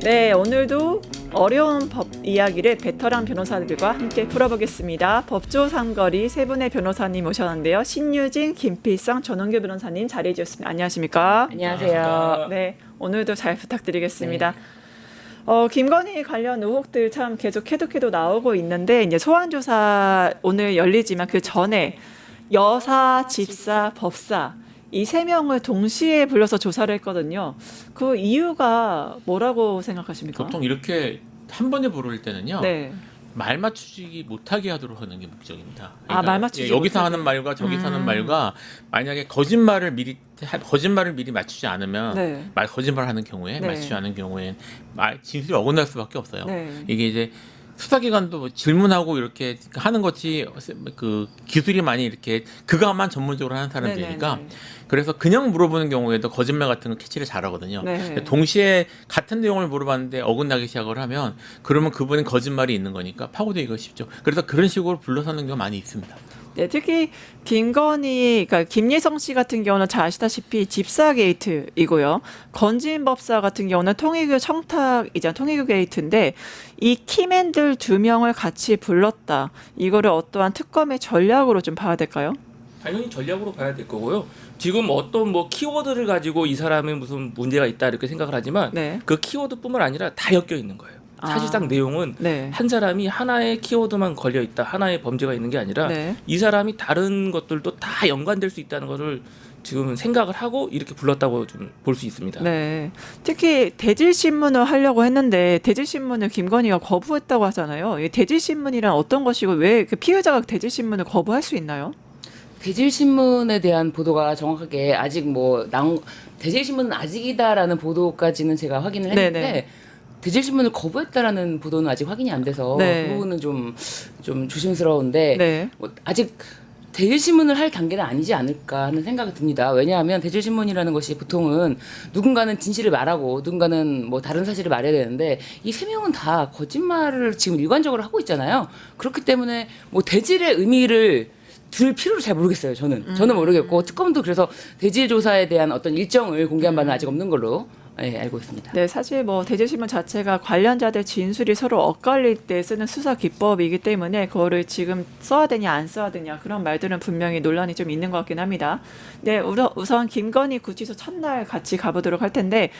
네, 오늘도 어려운 법 이야기를 베테랑 변호사들과 함께 풀어보겠습니다. 법조 삼거리 세 분의 변호사님 모셨는데요. 신유진, 김필성, 전원규 변호사님 자리해 주셨습니다. 안녕하십니까? 안녕하세요. 네, 오늘도 잘 부탁드리겠습니다. 네. 김건희 관련 의혹들 참 계속 해도 나오고 있는데 이제 소환조사 오늘 열리지만 그 전에 여사, 집사, 법사 이 세 명을 동시에 불러서 조사를 했거든요. 그 이유가 뭐라고 생각하십니까? 보통 이렇게 한 번에 부를 때는요. 네. 말 맞추지 못하게 하도록 하는 게 목적입니다. 말 맞추지 여기서 못하게. 하는 말과 저기서 하는 말과 만약에 거짓말을 미리 맞추지 않으면 네. 거짓말하는 경우에 네. 맞추지 않은 경우엔 진술이 어긋날 수밖에 없어요. 네. 이게 이제 수사기관도 뭐 질문하고 이렇게 하는 것이 그 기술이 많이 이렇게 그것만 전문적으로 하는 사람들이니까 네네네. 그래서 그냥 물어보는 경우에도 거짓말 같은 거 캐치를 잘하거든요. 네. 동시에 같은 내용을 물어봤는데 어긋나기 시작을 하면 그러면 그분은 거짓말이 있는 거니까 파고들기가 쉽죠. 그래서 그런 식으로 불러서는 경우가 많이 있습니다. 네, 특히 김건희, 그러니까 김예성 씨 같은 경우는 잘 아시다시피 집사 게이트이고요. 건진 법사 같은 경우는 통일교 청탁이자 통일교 게이트인데 이 키맨들 두 명을 같이 불렀다. 이거를 어떠한 특검의 전략으로 좀 봐야 될까요? 당연히 전략으로 봐야 될 거고요. 지금 어떤 뭐 키워드를 가지고 이 사람은 무슨 문제가 있다 이렇게 생각을 하지만 네. 그 키워드뿐만 아니라 다 엮여 있는 거예요. 사실상 내용은 네. 한 사람이 하나의 키워드만 걸려 있다, 하나의 범죄가 있는 게 아니라 네. 이 사람이 다른 것들도 다 연관될 수 있다는 것을 지금 생각을 하고 이렇게 불렀다고 좀 볼 수 있습니다. 네. 특히 대질신문을 하려고 했는데 대질신문을 김건희가 거부했다고 하잖아요. 이 대질신문이란 어떤 것이고 왜 그 피해자가 대질신문을 거부할 수 있나요? 대질신문에 대한 보도가 정확하게 아직 대질신문은 아직이다라는 보도까지는 제가 확인을 했는데 네네. 대질신문을 거부했다라는 보도는 아직 확인이 안 돼서 네. 그 부분은 좀 조심스러운데 네. 아직 대질신문을 할 단계는 아니지 않을까 하는 생각이 듭니다. 왜냐하면 대질신문이라는 것이 보통은 누군가는 진실을 말하고 누군가는 뭐 다른 사실을 말해야 되는데 이 세 명은 다 거짓말을 지금 일관적으로 하고 있잖아요. 그렇기 때문에 뭐 대질의 의미를 들 필요를 잘 모르겠어요. 저는 모르겠고 특검도 그래서 대질 조사에 대한 어떤 일정을 공개한 바는 아직 없는 걸로 알고 있습니다. 네, 사실 뭐 대질신문 자체가 관련자들 진술이 서로 엇갈릴 때 쓰는 수사 기법이기 때문에 그거를 지금 써야 되냐 안 써야 되냐 그런 말들은 분명히 논란이 좀 있는 것 같긴 합니다. 네, 우선 김건희 구치소 첫날 같이 가보도록 할 텐데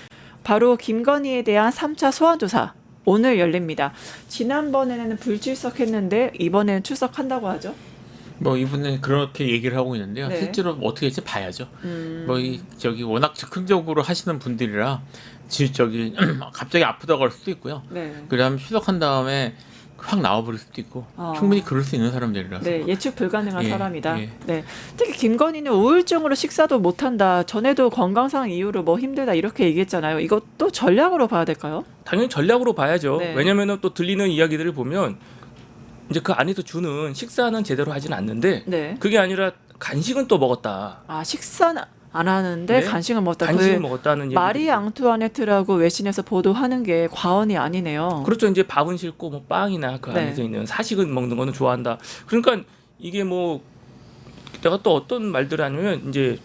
바로 김건희에 대한 3차 소환조사 오늘 열립니다. 지난번에는 불출석했는데 이번에는 출석한다고 하죠. 뭐 이분은 그렇게 얘기를 하고 있는데요. 네. 실제로 어떻게 될지 봐야죠. 저기 워낙 즉흥적으로 하시는 분들이라 갑자기 아프다고 할 수도 있고요. 네. 그다음 휴석한 다음에 확 나와버릴 수도 있고 충분히 그럴 수 있는 사람들이라서. 네, 예측 불가능한 예, 사람이다. 예. 네, 특히 김건희는 우울증으로 식사도 못한다. 전에도 건강상 이유로 뭐 힘들다 이렇게 얘기했잖아요. 이것도 전략으로 봐야 될까요? 당연히 전략으로 봐야죠. 네. 왜냐면은 또 들리는 이야기들을 보면 이제 그 안에서 주는 식사는 제대로 하진 않는데 네. 그게 아니라 간식은 또 먹었다. 식사는 안 하는데 네? 간식을 먹다. 간식을 먹었다는 얘기. 마리 앙투아네트라고 외신에서 보도하는 게 과언이 아니네요. 그렇죠. 이제 밥은 싫고 뭐 빵이나 그 네. 안에서 있는 사식은 먹는 거는 좋아한다. 그러니까 이게 뭐 내가 또 어떤 말들을 하냐면 이제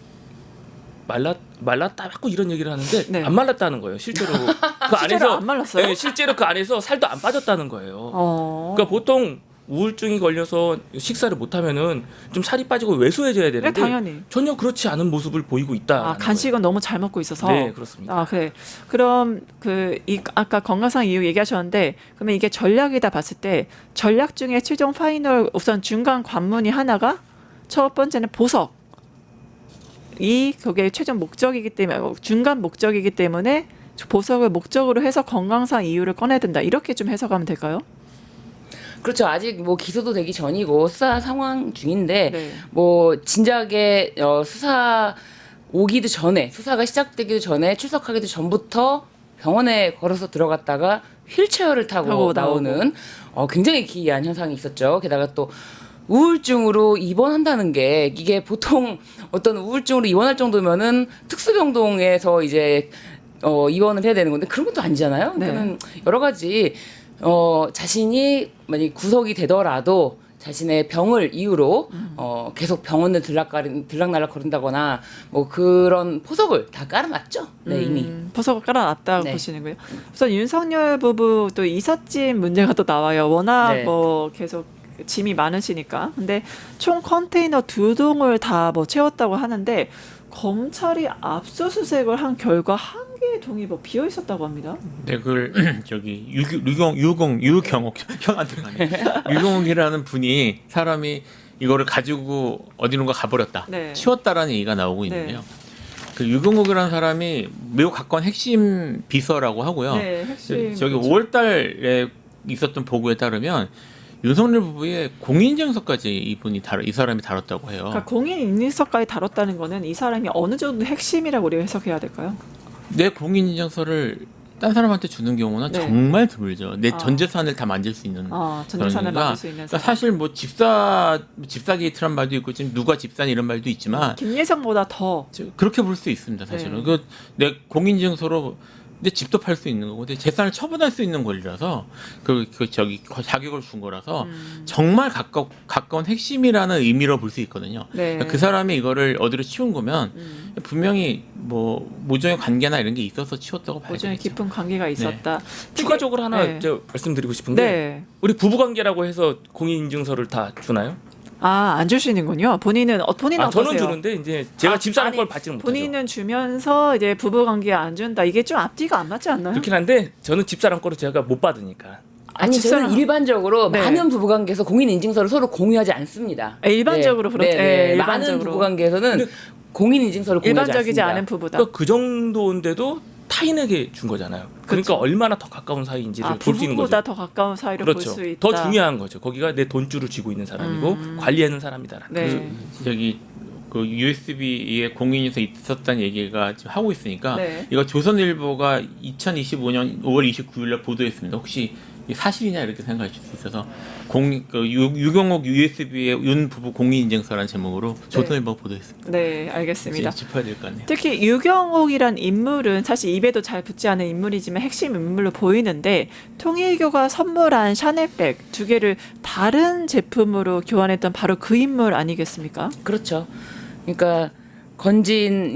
말랐다 자꾸 이런 얘기를 하는데 네. 안 말랐다는 거예요. 실제로 그 실제로 안에서 안 말랐어요? 네, 실제로 그 안에서 살도 안 빠졌다는 거예요. 그러니까 보통 우울증이 걸려서 식사를 못하면은 좀 살이 빠지고 왜소해져야 되는데 네, 당연히. 전혀 그렇지 않은 모습을 보이고 있다. 간식은 너무 잘 먹고 있어서. 네, 그렇습니다. 그래. 그럼 아까 건강상 이유 얘기하셨는데 그러면 이게 전략이다 봤을 때 전략 중에 최종 파이널 우선 중간 관문이 하나가 첫 번째는 보석. 그게 최종 목적이기 때문에 중간 목적이기 때문에 보석을 목적으로 해서 건강상 이유를 꺼내야 된다. 이렇게 좀 해석하면 될까요? 그렇죠. 아직 뭐 기소도 되기 전이고 수사 상황 중인데 네. 뭐 진작에 수사가 시작되기도 전에 출석하기도 전부터 병원에 걸어서 들어갔다가 휠체어를 타고 나오는 굉장히 기이한 현상이 있었죠. 게다가 또 우울증으로 입원한다는 게 이게 보통 어떤 우울증으로 입원할 정도면은 특수병동에서 이제 입원을 해야 되는 건데 그런 것도 아니잖아요. 그러니까는 여러 가지 자신이 만약 구속이 되더라도 자신의 병을 이유로 계속 병원을 들락날락 거린다거나 뭐 그런 포석을 다 깔아놨죠. 네, 이미. 포석을 깔아놨다고 네. 보시는군요. 우선 윤석열 부부 또 이삿짐 문제가 또 나와요. 워낙 네. 뭐 계속 짐이 많으시니까. 근데 총 컨테이너 2동을 다 뭐 채웠다고 하는데 검찰이 압수수색을 한 결과 한 개의 동이 뭐 비어 있었다고 합니다. 네, 그걸 저기 유경옥 형한테 가네. 유경옥이라는 분이 사람이 이거를 가지고 어디론가 가버렸다, 네. 치웠다라는 얘기가 나오고 네. 있는데요. 그 유경옥이라는 사람이 매우 가까운 핵심 비서라고 하고요. 네, 핵심 저기 그렇죠. 5월달에 있었던 보고에 따르면 윤석열 부부의 공인인증서까지 이 사람이 다뤘다고 해요. 그러니까 공인인증서까지 다뤘다는 거는 이 사람이 어느 정도 핵심이라고 우리가 해석해야 될까요? 내 공인인증서를 딴 사람한테 주는 경우는 네. 정말 드물죠. 내 아. 전 재산을 다 만질 수 있는. 전 재산을 그러니까 만들 수 있는 그러니까 사람. 사실 뭐 집사 게이트란 말도 있고 지금 누가 집사니 이런 말도 있지만 김예성보다 더 그렇게 볼 수 있습니다. 사실은 네. 내 공인인증서로 내 집도 팔 수 있는 거고 내 재산을 처분할 수 있는 권리라서 저기 자격을 준 거라서 정말 가까운 핵심이라는 의미로 볼 수 있거든요. 네. 그러니까 그 사람이 이거를 어디로 치운 거면 분명히 뭐 모종의 관계나 이런 게 있어서 치웠다고 봐야 모종의 되겠죠. 깊은 관계가 있었다. 추가적으로 하나 네. 저 말씀드리고 싶은 게 네. 우리 부부관계라고 해서 공인인증서를 다 주나요? 안 주시는군요. 본인은 어떠세요? 저는 주는데 이제 제가 집사람 아니, 걸 받지는 못하죠. 본인은 주면서 이제 부부 관계 안 준다. 이게 좀 앞뒤가 안 맞지 않나요? 그렇긴 한데 저는 집사람 거를 제가 못 받으니까. 아니 집사람. 저는 일반적으로 네. 많은 부부관계에서 공인인증서를 서로 공유하지 않습니다. 일반적으로 그렇죠. 네, 네, 많은 일반적으로. 부부관계에서는 공인인증서를 공유하지 일반적이지 않습니다. 않은 부부다. 그러니까 그 정도인데도 타인에게 준 거잖아요. 그러니까 그렇죠. 얼마나 더 가까운 사이인지를 볼 수 있는 부부보다 거죠. 더 가까운 사이로 볼 그렇죠. 수 있다. 더 중요한 거죠. 거기가 내 돈줄을 쥐고 있는 사람이고 관리하는 사람이다라는. 네. 저기 그 USB에 공인인증서 있었다는 얘기가 지금 하고 있으니까 네. 이거 조선일보가 2025년 5월 29일날 보도했습니다. 혹시 이게 사실이냐 이렇게 생각하실 수 있어서 유경옥 USB의 윤 부부 공인인증서라는 제목으로 조선일보 가 보도했습니다. 네, 알겠습니다. 짚어야 될 것 같네요. 특히 유경옥이란 인물은 사실 입에도 잘 붙지 않은 인물이지만 핵심 인물로 보이는데 통일교가 선물한 샤넬백 2개를 다른 제품으로 교환했던 바로 그 인물 아니겠습니까? 그렇죠. 그러니까 건진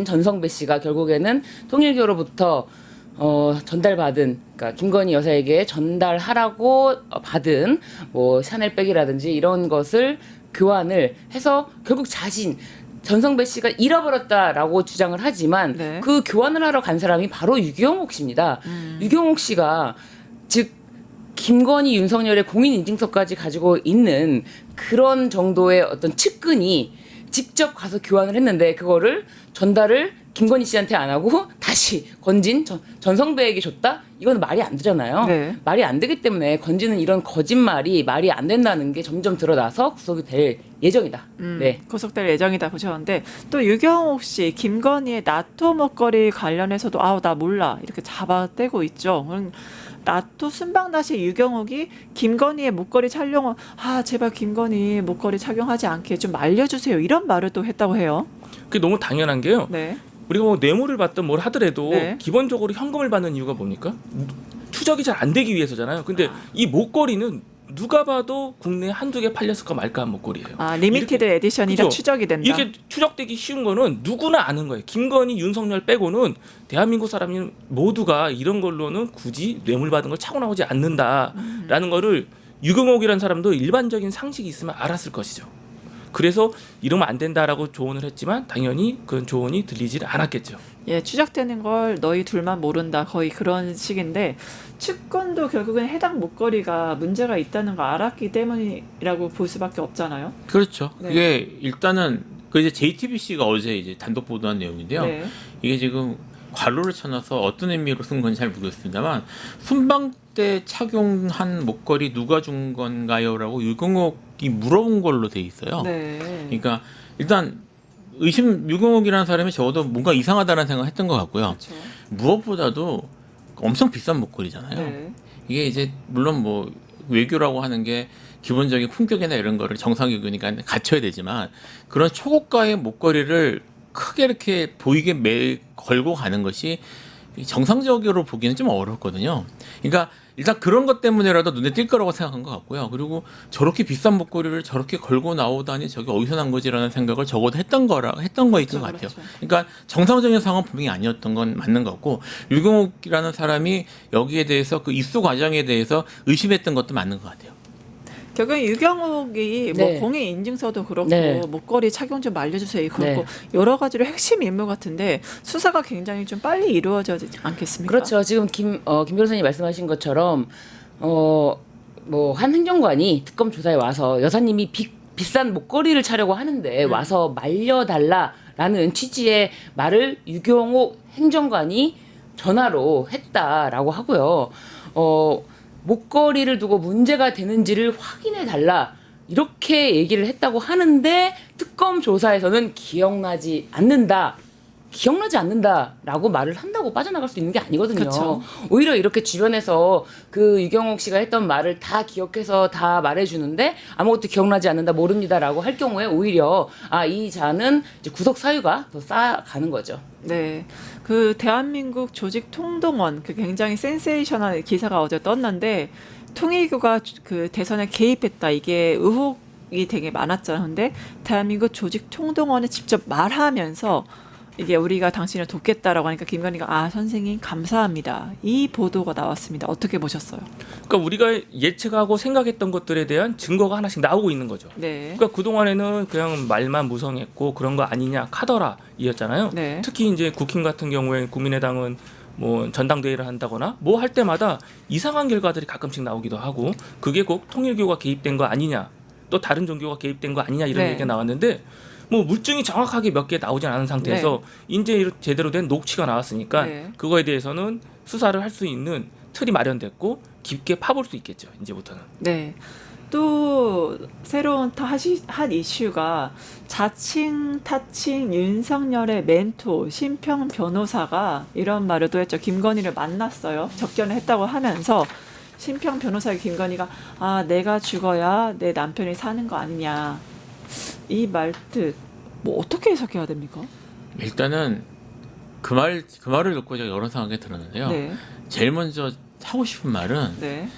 전성배 씨가 결국에는 통일교로부터 전달받은, 그러니까 김건희 여사에게 전달하라고 받은 뭐 샤넬백이라든지 이런 것을 교환을 해서 결국 전성배 씨가 잃어버렸다라고 주장을 하지만 네. 그 교환을 하러 간 사람이 바로 유경옥 씨입니다. 유경옥 씨가 즉 김건희 윤석열의 공인인증서까지 가지고 있는 그런 정도의 어떤 측근이 직접 가서 교환을 했는데 그거를 전달을 김건희 씨한테 안 하고 다시 전성배에게 줬다? 이건 말이 안 되잖아요. 네. 말이 안 되기 때문에 건진은 이런 거짓말이 말이 안 된다는 게 점점 드러나서 구속이 될 예정이다. 네. 구속될 예정이다 보셨는데 또 유경옥 씨, 김건희의 나토 목걸이 관련해서도 나 몰라 이렇게 잡아떼고 있죠. 나토 순방 다시 유경옥이 김건희의 목걸이 착용을 제발 김건희 목걸이 착용하지 않게 좀 알려주세요 이런 말을 또 했다고 해요. 그게 너무 당연한 게요. 네. 우리가 뭐 뇌물을 받든 뭘 하더라도 네. 기본적으로 현금을 받는 이유가 뭡니까? 추적이 잘 안 되기 위해서잖아요. 근데 이 목걸이는 누가 봐도 국내에 한두 개 팔렸을까 말까 한 목걸이에요. 리미티드 이렇게, 에디션이라 그죠? 추적이 된다. 이게 추적되기 쉬운 거는 누구나 아는 거예요. 김건희, 윤석열 빼고는 대한민국 사람이 모두가 이런 걸로는 굳이 뇌물 받은 걸 차고 나오지 않는다라는 거를 유경옥이라는 사람도 일반적인 상식이 있으면 알았을 것이죠. 그래서 이러면 안 된다라고 조언을 했지만 당연히 그런 조언이 들리질 않았겠죠. 예, 추적되는 걸 너희 둘만 모른다. 거의 그런 식인데 측근도 결국엔 해당 목걸이가 문제가 있다는 걸 알았기 때문이라고 볼 수밖에 없잖아요. 그렇죠. 네. 그게 일단은 이제 JTBC가 어제 이제 단독 보도한 내용인데요. 네. 이게 지금 괄호를 쳐놔서 어떤 의미로 쓴 건지 잘 모르겠습니다만 순방 때 착용한 목걸이 누가 준 건가요?라고 유경옥이 물어본 걸로 돼 있어요. 네. 그러니까 일단 유경옥이라는 사람이 적어도 뭔가 이상하다는 생각을 했던 것 같고요. 그렇죠. 무엇보다도 엄청 비싼 목걸이잖아요. 네. 이게 이제 물론 뭐 외교라고 하는 게 기본적인 품격이나 이런 거를 정상외교니까 갖춰야 되지만 그런 초고가의 목걸이를 크게 이렇게 보이게 걸고 가는 것이 정상적으로 보기는 좀 어렵거든요. 그러니까 일단 그런 것 때문에라도 눈에 띌 거라고 생각한 것 같고요. 그리고 저렇게 비싼 목걸이를 저렇게 걸고 나오다니 저게 어디서 난 거지라는 생각을 적어도 했던 거였던 것 같아요. 그러니까 정상적인 상황은 분명히 아니었던 건 맞는 것 같고 유경옥이라는 사람이 여기에 대해서 그 입수 과정에 대해서 의심했던 것도 맞는 것 같아요. 결국 유경옥이 네. 뭐 공인 인증서도 그렇고 네. 목걸이 착용 좀 알려주세요 그렇고 네. 여러 가지로 핵심 인물 같은데 수사가 굉장히 좀 빨리 이루어지지 않겠습니까? 그렇죠. 지금 김 변호사님 말씀하신 것처럼 뭐 한 행정관이 특검 조사에 와서 여사님이 비싼 목걸이를 차려고 하는데 와서 말려달라라는 취지의 말을 유경옥 행정관이 전화로 했다라고 하고요. 목걸이를 두고 문제가 되는지를 확인해 달라 이렇게 얘기를 했다고 하는데 특검 조사에서는 기억나지 않는다라고 말을 한다고 빠져나갈 수 있는 게 아니거든요. 그쵸. 오히려 이렇게 주변에서 그 유경옥 씨가 했던 말을 다 기억해서 다 말해주는데 아무것도 기억나지 않는다 모릅니다라고 할 경우에 오히려 이 자는 이제 구속 사유가 더 쌓아가는 거죠. 네, 그 대한민국 조직 통동원 그 굉장히 센세이션한 기사가 어제 떴는데 통일교가 그 대선에 개입했다 이게 의혹이 되게 많았잖아요. 근데 대한민국 조직 통동원에 직접 말하면서 이게 우리가 당신을 돕겠다라고 하니까 김건희가 선생님 감사합니다. 이 보도가 나왔습니다. 어떻게 보셨어요? 그러니까 우리가 예측하고 생각했던 것들에 대한 증거가 하나씩 나오고 있는 거죠. 네. 그러니까 그동안에는 그냥 말만 무성했고 그런 거 아니냐 카더라이었잖아요. 네. 특히 이제 국힘 같은 경우에 국민의당은 뭐 전당대회를 한다거나 뭐 할 때마다 이상한 결과들이 가끔씩 나오기도 하고 그게 꼭 통일교가 개입된 거 아니냐 또 다른 종교가 개입된 거 아니냐 이런 네. 얘기가 나왔는데 뭐 물증이 정확하게 몇 개 나오진 않은 상태에서 이제 제대로 된 녹취가 나왔으니까 네. 그거에 대해서는 수사를 할 수 있는 틀이 마련됐고 깊게 파볼 수 있겠죠. 이제부터는. 네. 또 새로운 핫 이슈가 자칭 타칭 윤석열의 멘토 심평 변호사가 이런 말을 또 했죠. 김건희를 만났어요. 접견을 했다고 하면서 심평 변호사의 김건희가 내가 죽어야 내 남편이 사는 거 아니냐. 이 말뜻 뭐 어떻게 해석해야 됩니까? 일단은 그 말을 듣고 제가 여러 생각이 들었는데요. 네. 제일 먼저 하고 싶은 말은 네.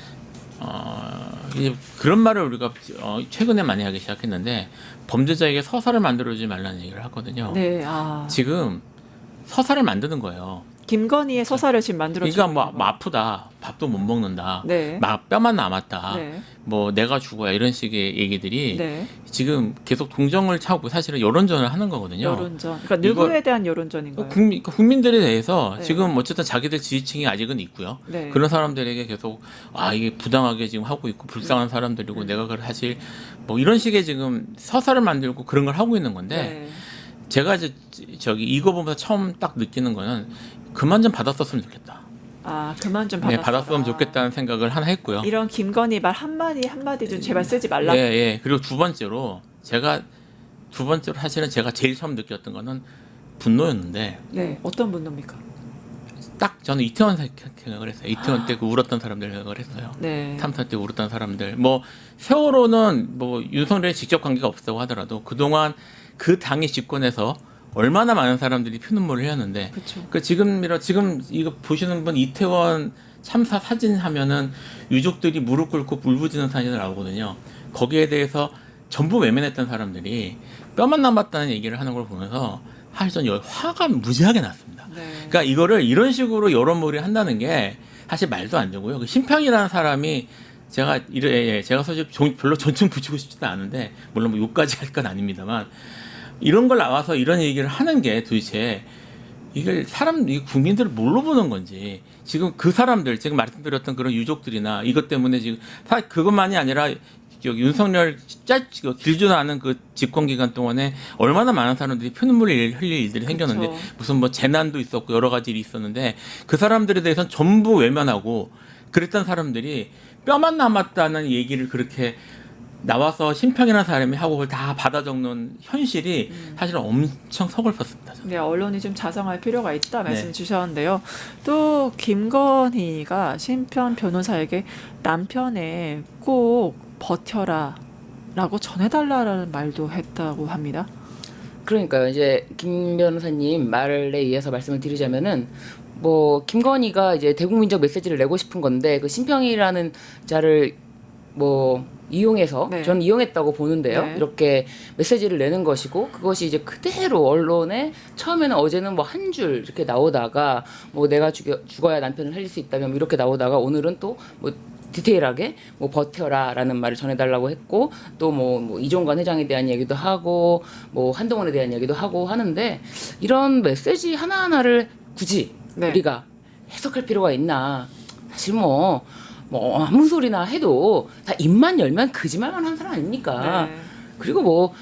이제 그런 말을 우리가 최근에 많이 하기 시작했는데 범죄자에게 서사를 만들어주지 말라는 얘기를 하거든요. 네. 지금 서사를 만드는 거예요. 김건희의 서사를 지금 만들어 주고 그러니까 뭐 아프다, 밥도 못 먹는다, 네. 뼈만 남았다, 네. 뭐 내가 죽어야 이런 식의 얘기들이 네. 지금 계속 동정을 차고 사실은 여론전을 하는 거거든요. 여론전. 그러니까 누구에 대한 여론전인가요? 국민들에 대해서 네. 지금 어쨌든 자기들 지지층이 아직은 있고요. 네. 그런 사람들에게 계속 이게 부당하게 지금 하고 있고 불쌍한 사람들이고 내가 그걸 사실 뭐 이런 식의 지금 서사를 만들고 그런 걸 하고 있는 건데 네. 제가 이거 보면서 처음 딱 느끼는 거는 그만 좀 받았었으면 좋겠다. 그만 좀 네, 받았으면 좋겠다는 생각을 하나 했고요. 이런 김건희 말 한마디 좀 제발 쓰지 말라. 예. 그리고 두 번째로 사실은 제가 제일 처음 느꼈던 거는 분노였는데 네, 어떤 분입니까? 딱 저는 이태원 생각을 했어요. 이태원 때 그 울었던 사람들 생각을 했어요. 네. 참사 때 울었던 사람들. 뭐 세월호는 뭐 윤석열에 직접 관계가 없다고 하더라도 그동안 그 당이 집권해서 얼마나 많은 사람들이 피눈물을 흘렸는데 그렇죠. 지금 이거 보시는 분 이태원 참사 사진 하면은 유족들이 무릎 꿇고 울부짖는 사진이 나오거든요. 거기에 대해서 전부 외면했던 사람들이 뼈만 남았다는 얘기를 하는 걸 보면서 사실 전 화가 무지하게 났습니다. 네. 그러니까 이거를 이런 식으로 여론몰이 한다는 게 사실 말도 안 되고요. 그 심평이라는 사람이 제가 사실 별로 존중 붙이고 싶지도 않은데 물론 뭐 욕까지 할 건 아닙니다만 이런 걸 나와서 이런 얘기를 하는 게 도대체 이걸 국민들을 뭘로 보는 건지 지금 그 사람들 지금 말씀드렸던 그런 유족들이나 이것 때문에 지금 그것만이 아니라 윤석열 길주나는 그 집권 기간 동안에 얼마나 많은 사람들이 피눈물을 흘릴 일들이 생겼는데 그렇죠. 무슨 뭐 재난도 있었고 여러 가지 일이 있었는데 그 사람들에 대해서는 전부 외면하고 그랬던 사람들이 뼈만 남았다는 얘기를 그렇게 나와서 심평이라는 사람이 하고 그걸 다 받아 적는 현실이 사실은 엄청 서글펐습니다. 네, 언론이 좀 자성할 필요가 있다 말씀 네. 주셨는데요. 또 김건희가 심평 변호사에게 남편에 꼭 버텨라라고 전해달라는 말도 했다고 합니다. 그러니까요. 이제 김 변호사님 말에 의해서 말씀을 드리자면은 뭐 김건희가 이제 대국민적 메시지를 내고 싶은 건데 그 심평이라는 자를 뭐 이용해서 네. 저는 이용했다고 보는데요. 네. 이렇게 메시지를 내는 것이고 그것이 이제 그대로 언론에 처음에는 어제는 뭐 한 줄 이렇게 나오다가 뭐 내가 죽어야 남편을 살릴 수 있다면 뭐 이렇게 나오다가 오늘은 또 뭐 디테일하게 뭐 버텨라라는 말을 전해달라고 했고 또 뭐 이종관 회장에 대한 얘기도 하고 뭐 한동훈에 대한 얘기도 하고 하는데 이런 메시지 하나하나를 굳이 네. 우리가 해석할 필요가 있나? 사실 뭐 아무 소리나 해도 다 입만 열면 거짓말만 한 사람 아닙니까? 네. 그리고 뭐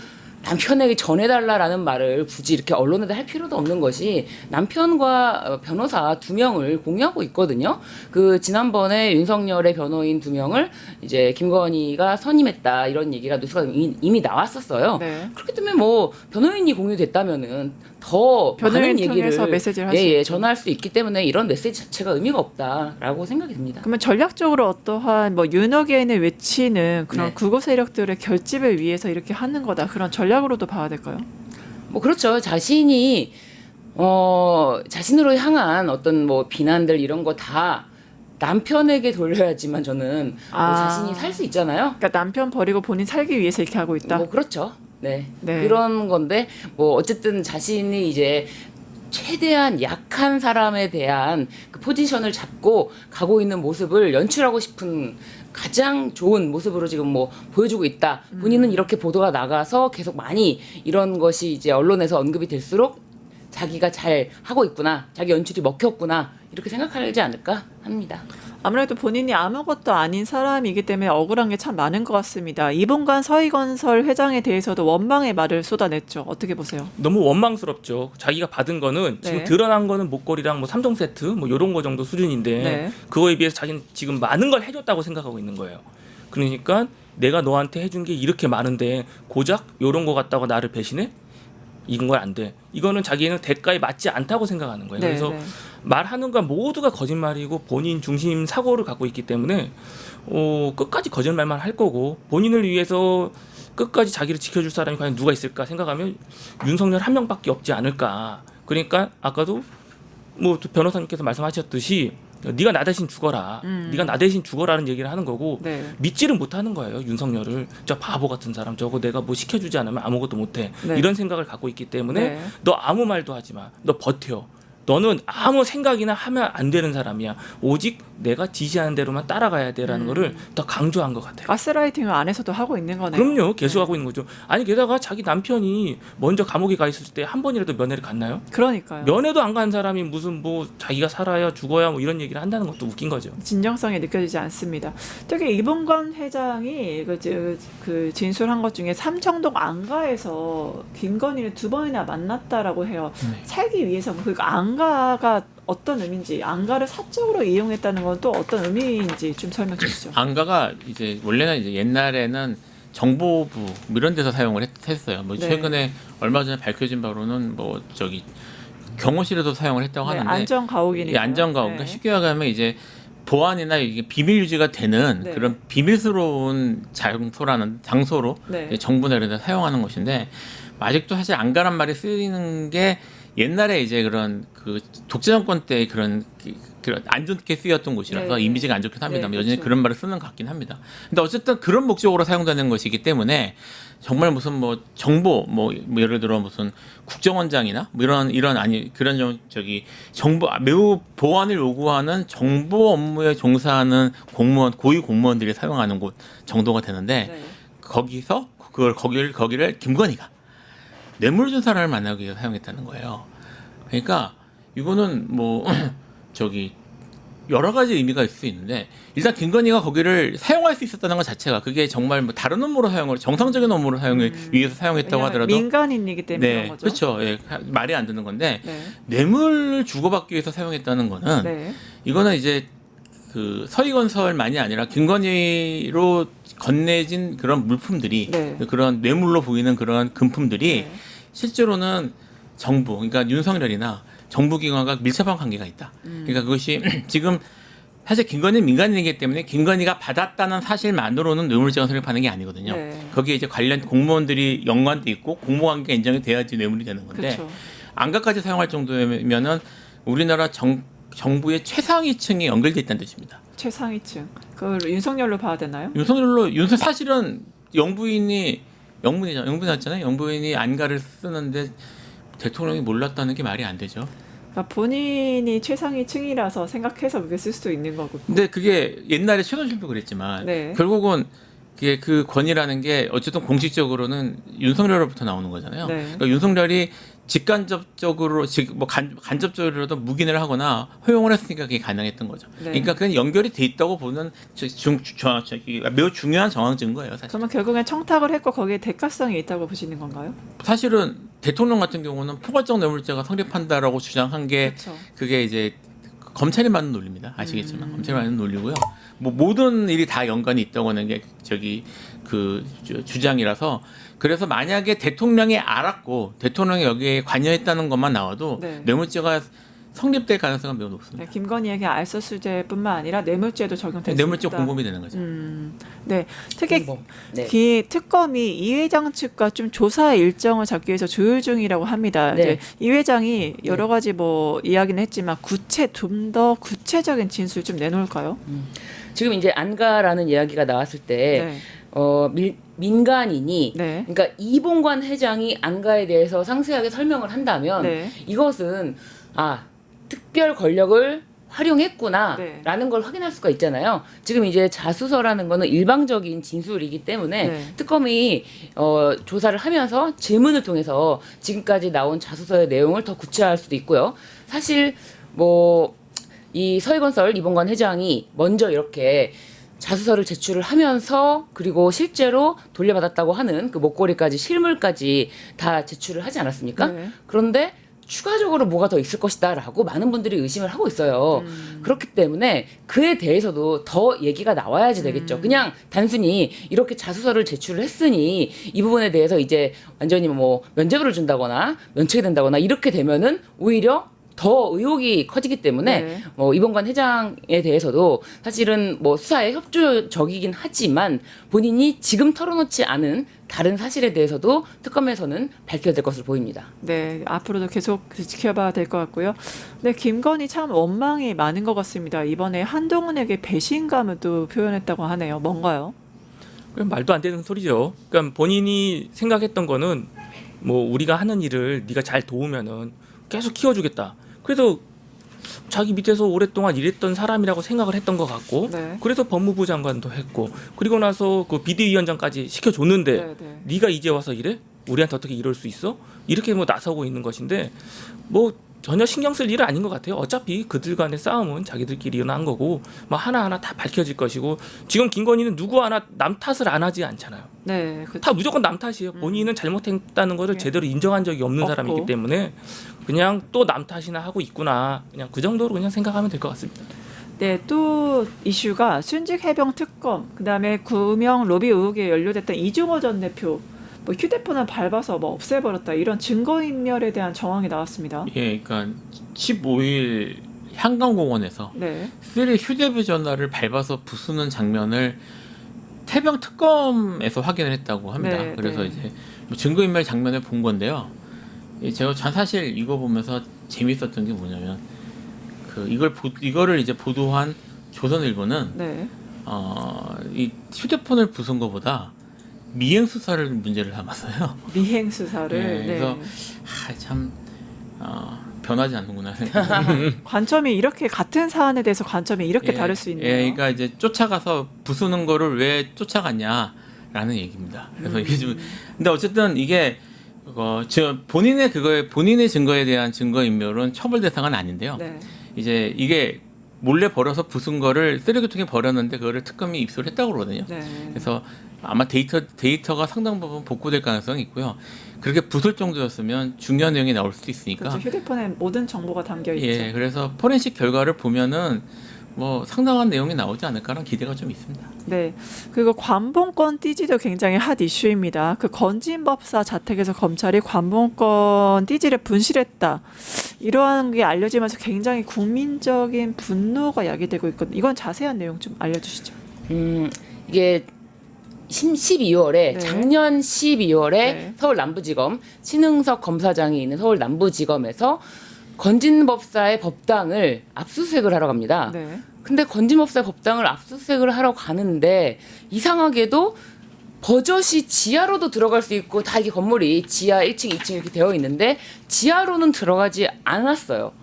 남편에게 전해달라라는 말을 굳이 이렇게 언론에다 할 필요도 없는 것이 남편과 변호사 2명을 공유하고 있거든요. 그 지난번에 윤석열의 변호인 2명을 이제 김건희가 선임했다 이런 얘기가 뉴스가 이미 나왔었어요. 네. 그렇기 때문에 뭐 변호인이 공유됐다면은 더 변호인 많은 얘기를 통해서 메시지를 할수 있죠. 전할 수 있기 때문에 이런 메시지 자체가 의미가 없다라고 생각이 듭니다. 그러면 전략적으로 어떠한 뭐 윤핵관을 외치는 그런 네. 극우 세력들의 결집을 위해서 이렇게 하는 거다. 그런 전략으로도 봐야 될까요? 뭐 그렇죠. 자신이 자신으로 향한 어떤 뭐 비난들 이런 거 다 남편에게 돌려야지만 저는 뭐 아. 자신이 살 수 있잖아요. 그러니까 남편 버리고 본인 살기 위해서 이렇게 하고 있다. 뭐 그렇죠. 네. 네. 그런 건데 뭐 어쨌든 자신이 이제 최대한 약한 사람에 대한 그 포지션을 잡고 가고 있는 모습을 연출하고 싶은 가장 좋은 모습으로 지금 뭐 보여주고 있다. 본인은 이렇게 보도가 나가서 계속 많이 이런 것이 이제 언론에서 언급이 될수록 자기가 잘 하고 있구나. 자기 연출이 먹혔구나. 이렇게 생각하지 않을까 합니다. 아무래도 본인이 아무것도 아닌 사람이기 때문에 억울한 게 참 많은 것 같습니다. 이분간 서희건설 회장에 대해서도 원망의 말을 쏟아냈죠. 어떻게 보세요? 너무 원망스럽죠. 자기가 받은 거는 지금 네. 드러난 거는 목걸이랑 뭐 3종 세트 뭐 이런 거 정도 수준인데 네. 그거에 비해서 자기는 지금 많은 걸 해줬다고 생각하고 있는 거예요. 그러니까 내가 너한테 해준 게 이렇게 많은데 고작 이런 거 갖다가 나를 배신해? 이건 걸 안 돼. 이거는 자기는 대가에 맞지 않다고 생각하는 거예요. 네, 그래서 네. 말하는 건 모두가 거짓말이고 본인 중심 사고를 갖고 있기 때문에 끝까지 거짓말만 할 거고 본인을 위해서 끝까지 자기를 지켜줄 사람이 과연 누가 있을까 생각하면 윤석열 한 명밖에 없지 않을까. 그러니까 아까도 뭐 변호사님께서 말씀하셨듯이 네가 나 대신 죽어라. 네가 나 대신 죽어라는 얘기를 하는 거고 네. 믿지를 못하는 거예요. 윤석열을. 저 바보 같은 사람 저거 내가 뭐 시켜주지 않으면 아무것도 못해. 네. 이런 생각을 갖고 있기 때문에 네. 너 아무 말도 하지 마. 너 버텨. 너는 아무 생각이나 하면 안 되는 사람이야. 오직 내가 지시하는 대로만 따라가야 돼라는 거를 더 강조한 것 같아요. 가스라이팅을 안에서도 하고 있는 거네요. 그럼요. 계속하고 있는 거죠. 아니 게다가 자기 남편이 먼저 감옥에 가 있을 때 한 번이라도 면회를 갔나요? 그러니까요. 면회도 안 간 사람이 무슨 뭐 자기가 살아야 죽어야 뭐 이런 얘기를 한다는 것도 웃긴 거죠. 진정성이 느껴지지 않습니다. 특히 이봉관 회장이 그 진술한 것 중에 삼청동 안가에서 김건희를 2번이나 만났다라고 해요. 네. 살기 위해서 그 안가가 어떤 의미인지, 안가를 사적으로 이용했다는 건 또 어떤 의미인지 좀 설명 주시죠. 안가가 이제 원래는 이제 옛날에는 정보부 뭐 이런 데서 사용을 했어요. 뭐 네. 최근에 얼마 전에 밝혀진 바로는 뭐 저기 경호실에도 사용을 했다고 네, 하는데 안전가옥이니까. 이 안전가옥. 그러니까 쉽게 말하면 이제 보안이나 이게 비밀 유지가 되는 네. 그런 비밀스러운 장소로 네. 정부나 이런 데 사용하는 것인데 아직도 사실 안가란 말이 쓰이는 게 옛날에 이제 그런 그 독재 정권 때 그런 안 좋게 쓰였던 곳이라서 네. 이미지가 안 좋긴 합니다. 네, 여전히 그렇죠. 그런 말을 쓰는 것 같긴 합니다. 근데 어쨌든 그런 목적으로 사용되는 것이기 때문에 정말 무슨 뭐 정보 뭐 예를 들어 무슨 국정원장이나 뭐 이런 아니 그런 좀 저기 정보 매우 보안을 요구하는 정보 업무에 종사하는 공무원 고위 공무원들이 사용하는 곳 정도가 되는데 네. 거기서 거기를 김건희가 뇌물 준 사람을 만나기 위해서 사용했다는 거예요. 그러니까 이거는 뭐 저기 여러 가지 의미가 있을 수 있는데 일단 김건희가 거기를 사용할 수 있었다는 것 자체가 그게 정말 뭐 다른 업무로 사용을 정상적인 업무로 사용을 위해서 사용했다고 왜냐하면 하더라도 민간인이기 때문에 네 그런 거죠. 그렇죠. 예, 말이 안 되는 건데 네. 뇌물을 주고받기 위해서 사용했다는 거는 네. 이거는 이제 그 서희건설만이 아니라 김건희로 건네진 그런 물품들이 네. 그런 뇌물로 보이는 그런 금품들이 네. 실제로는 정부, 그러니까 윤석열이나 정부기관과 밀접한 관계가 있다. 그러니까 그것이 지금 사실 김건희는 민간인이기 때문에 김건희가 받았다는 사실만으로는 뇌물죄가 성립하는 게 아니거든요. 네. 거기에 이제 관련 공무원들이 연관돼 있고 공무관계가 인정이 돼야지 뇌물이 되는 건데 그렇죠. 안가까지 사용할 정도면은 우리나라 정부의 최상위층이 연결돼 있다는 뜻입니다. 최상위층. 그걸 윤석열로 봐야 되나요? 윤석열 사실은 영부인이잖아요. 영부인이 안가를 쓰는데 대통령이 몰랐다는 게 말이 안 되죠. 그러니까 본인이 최상위층이라서 생각해서 그렇게 쓸 수도 있는 거고. 근데 그게 옛날에 최순실도 그랬지만 네. 결국은 그게 그 권위라는 게 어쨌든 공식적으로는 윤석열로부터 나오는 거잖아요. 네. 그러니까 윤석열이 직간접적으로 간접적으로라도 묵인을 하거나 허용을 했으니까 그게 가능했던 거죠. 네. 그러니까 그건 연결이 돼 있다고 보는 매우 중요한 정황 증거예요. 사실. 그러면 결국엔 청탁을 했고 거기에 대가성이 있다고 보시는 건가요? 사실은 대통령 같은 경우는 포괄적 뇌물죄가 성립한다라고 주장한 게 그렇죠. 그게 이제 검찰이 만든 논리입니다. 아시겠지만 검찰이 만든 논리고요. 뭐 모든 일이 다 연관이 있다고 하는 게 주장이라서 그래서 만약에 대통령이 알았고 대통령이 여기에 관여했다는 것만 나와도 네. 뇌물죄가 성립될 가능성은 매우 높습니다. 네, 김건희에게 알서술죄뿐만 아니라 뇌물죄도 적용될 수 뇌물죄 있다. 공범이 되는 거죠. 네, 특히 공범. 네. 특검이 이 회장 측과 좀 조사 일정을 잡기 위해서 조율 중이라고 합니다. 네. 이제 이 회장이 여러 가지 뭐 이야기는 했지만 좀 더 구체적인 진술 좀 내놓을까요? 지금 이제 안가라는 이야기가 나왔을 때 네. 민간인이 네. 그러니까 이봉관 회장이 안가에 대해서 상세하게 설명을 한다면 네. 이것은 특별 권력을 활용했구나라는 네. 걸 확인할 수가 있잖아요. 지금 이제 자수서라는 거는 일방적인 진술이기 때문에 네. 특검이 조사를 하면서 질문을 통해서 지금까지 나온 자수서의 내용을 더 구체화할 수도 있고요. 사실 뭐 이 서희건설 이봉관 회장이 먼저 이렇게 자수서를 제출을 하면서 그리고 실제로 돌려받았다고 하는 그 목걸이까지 실물까지 다 제출을 하지 않았습니까? 네. 그런데 추가적으로 뭐가 더 있을 것이다라고 많은 분들이 의심을 하고 있어요. 그렇기 때문에 그에 대해서도 더 얘기가 나와야지 되겠죠. 그냥 단순히 이렇게 자수서를 제출을 했으니 이 부분에 대해서 이제 완전히 뭐 면죄부를 준다거나 면책이 된다거나 이렇게 되면은 오히려 더 의혹이 커지기 때문에 네. 이봉관 회장에 대해서도 사실은 뭐 수사에 협조적이긴 하지만 본인이 지금 털어놓지 않은 다른 사실에 대해서도 특검에서는 밝혀야 될 것으로 보입니다. 네, 앞으로도 계속 지켜봐야 될 것 같고요. 네, 김건희 참 원망이 많은 것 같습니다. 이번에 한동훈에게 배신감을 또 표현했다고 하네요. 뭔가요? 그럼 말도 안 되는 소리죠. 그러니까 본인이 생각했던 거는 뭐 우리가 하는 일을 네가 잘 도우면은 계속 키워주겠다. 그래서 자기 밑에서 오랫동안 일했던 사람이라고 생각을 했던 것 같고, 네. 그래서 법무부 장관도 했고, 그리고 나서 그 비대위원장까지 시켜줬는데, 네, 네. 네가 이제 와서 이래? 우리한테 어떻게 이럴 수 있어? 이렇게 뭐 나서고 있는 것인데, 뭐 전혀 신경 쓸 일은 아닌 것 같아요. 어차피 그들 간의 싸움은 자기들끼리 일어난 거고, 뭐 하나하나 다 밝혀질 것이고, 지금 김건희는 누구 하나 남 탓을 안 하지 않잖아요. 네, 그렇죠. 다 무조건 남 탓이에요. 본인은 잘못했다는 것을 예. 제대로 인정한 적이 없는 없고. 사람이기 때문에 그냥 또 남 탓이나 하고 있구나. 그냥 그 정도로 그냥 생각하면 될 것 같습니다. 네, 또 이슈가 순직 해병 특검, 그다음에 구명 로비 의혹에 연루됐던 이종호 전 대표, 뭐 휴대폰을 밟아서 뭐 없애버렸다 이런 증거인멸에 대한 정황이 나왔습니다. 예, 그러니까 15일 한강공원에서 네, 쓰리 휴대전화를 밟아서 부수는 장면을 태병 특검에서 확인을 했다고 합니다. 네, 그래서 네. 이제 뭐 증거인멸 장면을 본 건데요. 제가 사실 이거 보면서 재밌었던 게 뭐냐면 이거를 이제 보도한 조선일보는 네, 이 휴대폰을 부순 것보다 미행 수사를 문제를 삼았어요. 미행 수사를. 네, 그래서 네. 참 변하지 않는구나 생각. 관점이 이렇게 같은 사안에 대해서 관점이 이렇게 다를 수 있네요. 그러니까 이제 쫓아가서 부수는 거를 왜 쫓아갔냐라는 얘기입니다. 그래서 이게 좀 근데 어쨌든 이게 본인의 증거에 대한 증거 인멸은 처벌 대상은 아닌데요. 네, 이제 이게 몰래 버려서 부순 거를 쓰레기통에 버렸는데 그거를 특검이 입수를 했다고 그러거든요. 네. 그래서 아마 데이터가 상당 부분 복구될 가능성이 있고요. 그렇게 부술 정도였으면 중요한 내용이 나올 수도 있으니까. 그렇죠. 휴대폰에 모든 정보가 담겨 있죠. 예, 그래서 포렌식 결과를 보면은 뭐 상당한 내용이 나오지 않을까라는 기대가 좀 있습니다. 네. 그리고 관봉권 띠지도 굉장히 핫 이슈입니다. 그 건진법사 자택에서 검찰이 관봉권 띠지를 분실했다. 이러한 게 알려지면서 굉장히 국민적인 분노가 야기되고 있거든요. 이건 자세한 내용 좀 알려주시죠. 이게 12월에 네. 작년 12월에 네. 서울 남부지검 신흥석 검사장이 있는 서울 남부지검에서 건진법사의 법당을 압수수색을 하러 갑니다. 네. 근데 건진법사의 법당을 압수수색을 하러 가는데 이상하게도 버젓이 지하로도 들어갈 수 있고 다 이게 건물이 지하 1층, 2층 이렇게 되어 있는데 지하로는 들어가지 않았어요.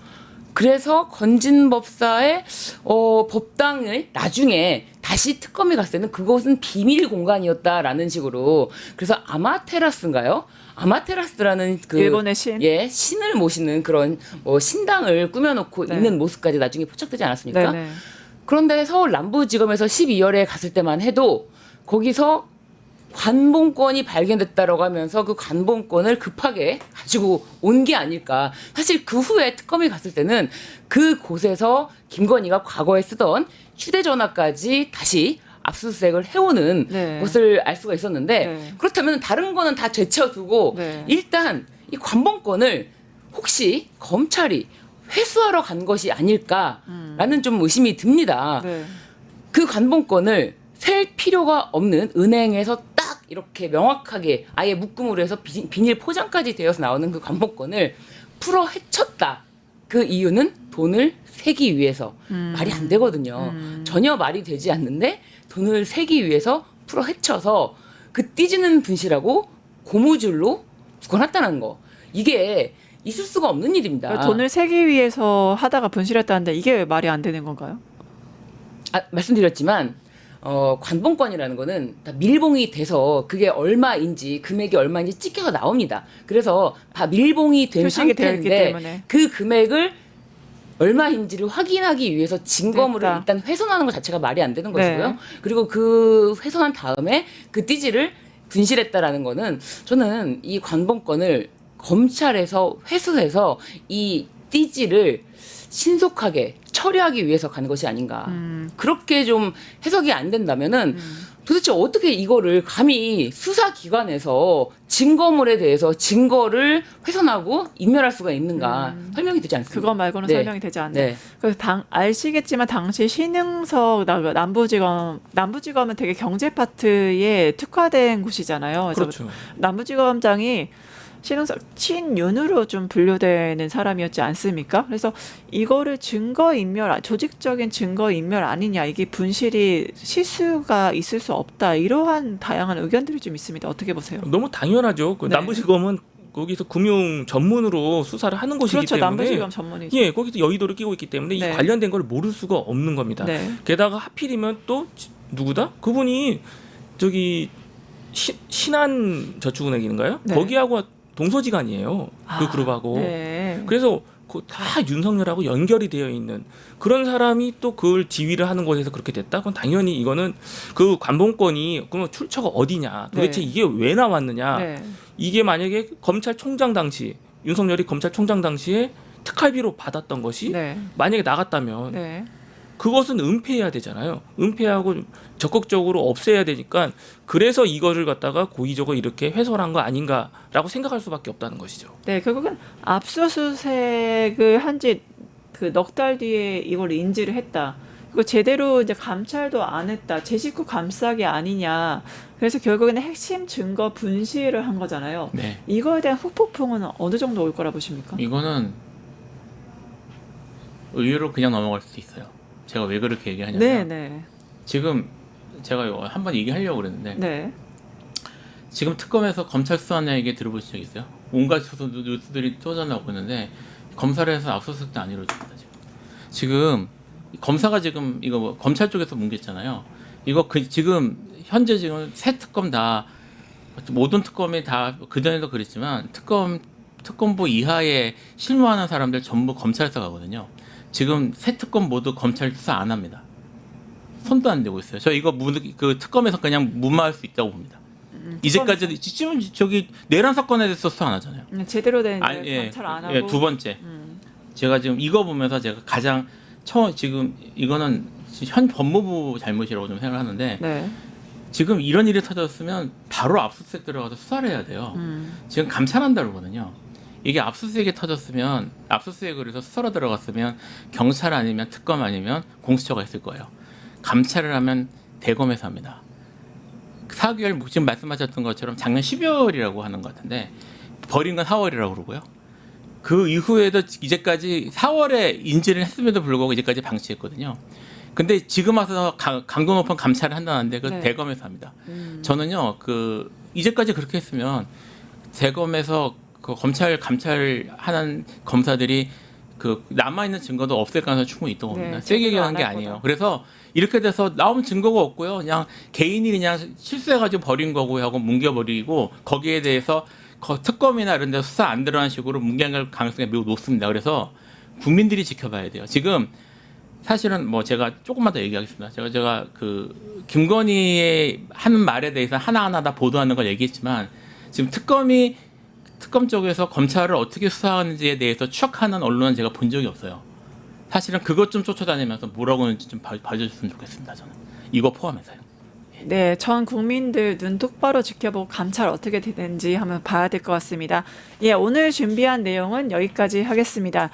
그래서 건진법사의 법당을 나중에 다시 특검이 갔을 때는 그것은 비밀 공간이었다라는 식으로 그래서 아마테라스인가요? 아마테라스라는 그 일본의 신. 예, 신을 모시는 그런 신당을 꾸며놓고 네. 있는 모습까지 나중에 포착되지 않았습니까? 네네. 그런데 서울 남부지검에서 12월에 갔을 때만 해도 거기서 관본권이 발견됐다라고 하면서 그 관본권을 급하게 가지고 온 게 아닐까. 사실 그 후에 특검이 갔을 때는 그 곳에서 김건희가 과거에 쓰던 휴대전화까지 다시 압수수색을 해오는 네. 것을 알 수가 있었는데 네. 그렇다면 다른 거는 다 되쳐두고 네. 일단 이 관본권을 혹시 검찰이 회수하러 간 것이 아닐까라는 좀 의심이 듭니다. 네. 그 관본권을 셀 필요가 없는 은행에서 딱 이렇게 명확하게 아예 묶음으로 해서 비닐 포장까지 되어서 나오는 그 관본권을 풀어 헤쳤다. 그 이유는 돈을 세기 위해서. 말이 안 되거든요. 전혀 말이 되지 않는데 돈을 세기 위해서 풀어 헤쳐서 그 띠지는 분실하고 고무줄로 묶어놨다는 거. 이게 있을 수가 없는 일입니다. 그러니까 돈을 세기 위해서 하다가 분실했다는데 이게 왜 말이 안 되는 건가요? 말씀드렸지만 관본권이라는 거는 다 밀봉이 돼서 그게 얼마인지 금액이 얼마인지 찍혀서 나옵니다. 그래서 다 밀봉이 된 표식이 되어 있기 상태인데 때문에. 그 금액을 얼마인지를 확인하기 위해서 증거물을 됐다. 일단 훼손하는 것 자체가 말이 안 되는 네. 것이고요. 그리고 그 훼손한 다음에 그 띠지를 분실했다라는 거는 저는 이 관본권을 검찰에서 회수해서 이 띠지를 신속하게 처리하기 위해서 가는 것이 아닌가. 그렇게 좀 해석이 안 된다면은 도대체 어떻게 이거를 감히 수사기관에서 증거물에 대해서 증거를 훼손하고 인멸할 수가 있는가 설명이 되지 않습니다. 그거 말고는 네. 설명이 되지 않네요. 네. 그래서 아시겠지만 당시 신흥석 남부지검은 되게 경제 파트에 특화된 곳이잖아요. 그래서 그렇죠. 남부지검장이 신흥석 친윤으로 좀 분류되는 사람이었지 않습니까? 그래서 이거를 증거인멸, 조직적인 증거인멸 아니냐, 이게 분실이 실수가 있을 수 없다, 이러한 다양한 의견들이 좀 있습니다. 어떻게 보세요? 너무 당연하죠. 그 네. 남부지검은 거기서 금융 전문으로 수사를 하는 곳이기 그렇죠. 때문에 남부지검 전문이죠. 예, 거기서 여의도를 끼고 있기 때문에 네. 이 관련된 걸 모를 수가 없는 겁니다. 네. 게다가 하필이면 또 누구다? 그분이 저기 신한저축은행인가요? 네. 거기하고 동서지간이에요. 그 그룹하고. 네. 그래서 다 윤석열하고 연결이 되어 있는 그런 사람이 또 그걸 지휘를 하는 곳에서 그렇게 됐다? 그건 당연히 이거는 그 관본권이 그러면 출처가 어디냐? 도대체 네. 이게 왜 나왔느냐? 네. 이게 만약에 검찰총장 당시 윤석열이 검찰총장 당시에 특활비로 받았던 것이 네. 만약에 나갔다면 네. 그것은 은폐해야 되잖아요. 은폐하고 적극적으로 없애야 되니까 그래서 이거를 갖다가 고의적으로 이렇게 훼손한 거 아닌가라고 생각할 수밖에 없다는 것이죠. 네, 결국은 압수수색을 한 지 그 넉 달 뒤에 이걸 인지를 했다. 그리고 제대로 이제 감찰도 안 했다. 제 식구 감싸기 아니냐. 그래서 결국에는 핵심 증거 분실을 한 거잖아요. 네. 이거에 대한 후폭풍은 어느 정도 올 거라 보십니까? 이거는 의외로 그냥 넘어갈 수도 있어요. 제가 왜 그렇게 얘기하냐면 네, 네, 지금 제가 이거 한번 얘기하려고 그랬는데 네, 지금 특검에서 검찰 수사하는 얘기 들어보신 적 있어요? 온갖 뉴스들이 쏟아나오고 있는데 검찰에서 압수수색도 안 이루어집니다. 지금 검사가 지금 이거 뭐 검찰 쪽에서 뭉갰잖아요. 이거 지금 현재 지금 새 특검 다 모든 특검이 다 그전에도 그랬지만 특검부 이하에 실무하는 사람들 전부 검찰에서 가거든요. 지금 새 특검 모두 검찰 수사 안 합니다. 손도 안 대고 있어요. 저 이거 그 특검에서 그냥 무마할 수 있다고 봅니다. 이제까지도 지금 저기 내란 사건에 대해서 수사 안 하잖아요. 제대로 된 예, 감찰 안 하고. 예, 두 번째. 제가 지금 이거 보면서 제가 가장 지금 이거는 현 법무부 잘못이라고 좀 생각하는데 네, 지금 이런 일이 터졌으면 바로 압수수색 들어가서 수사를 해야 돼요. 지금 감찰한다 그러거든요. 이게 압수수색이 터졌으면 압수수색을 해서 수사로 들어갔으면 경찰 아니면 특검 아니면 공수처가 있을 거예요. 감찰을 하면 대검에서 합니다. 4개월 지금 말씀하셨던 것처럼 작년 12월이라고 하는 것 같은데 버린 건 4월이라고 그러고요. 그 이후에도 이제까지 4월에 인지를 했음에도 불구하고 이제까지 방치했거든요. 근데 지금 와서 강도 높은 감찰을 한다는데 그 네. 대검에서 합니다. 저는요 그 이제까지 그렇게 했으면 대검에서 그 검찰 감찰하는 검사들이 그 남아 있는 증거도 없앨 가능성이 충분히 있다고 봅니다. 네, 세게 제대로 얘기하는 안 게 할 아니에요. 거다. 그래서 이렇게 돼서 나오면 증거가 없고요. 그냥 개인이 그냥 실수해가지고 버린 거고 하고 뭉겨버리고 거기에 대해서 특검이나 이런 데 수사 안 들어간 식으로 뭉개갈 가능성이 매우 높습니다. 그래서 국민들이 지켜봐야 돼요. 지금 사실은 뭐 제가 조금만 더 얘기하겠습니다. 제가 그 김건희의 하는 말에 대해서 하나하나 다 보도하는 걸 얘기했지만 지금 특검 쪽에서 검찰을 어떻게 수사하는지에 대해서 추적하는 언론은 제가 본 적이 없어요. 사실은 그것 좀 쫓아다니면서 뭐라고 하는지 좀 봐주셨으면 좋겠습니다. 저는 이거 포함해서요. 네, 전 국민들 눈 똑바로 지켜보고 감찰 어떻게 되는지 한번 봐야 될 것 같습니다. 예, 오늘 준비한 내용은 여기까지 하겠습니다.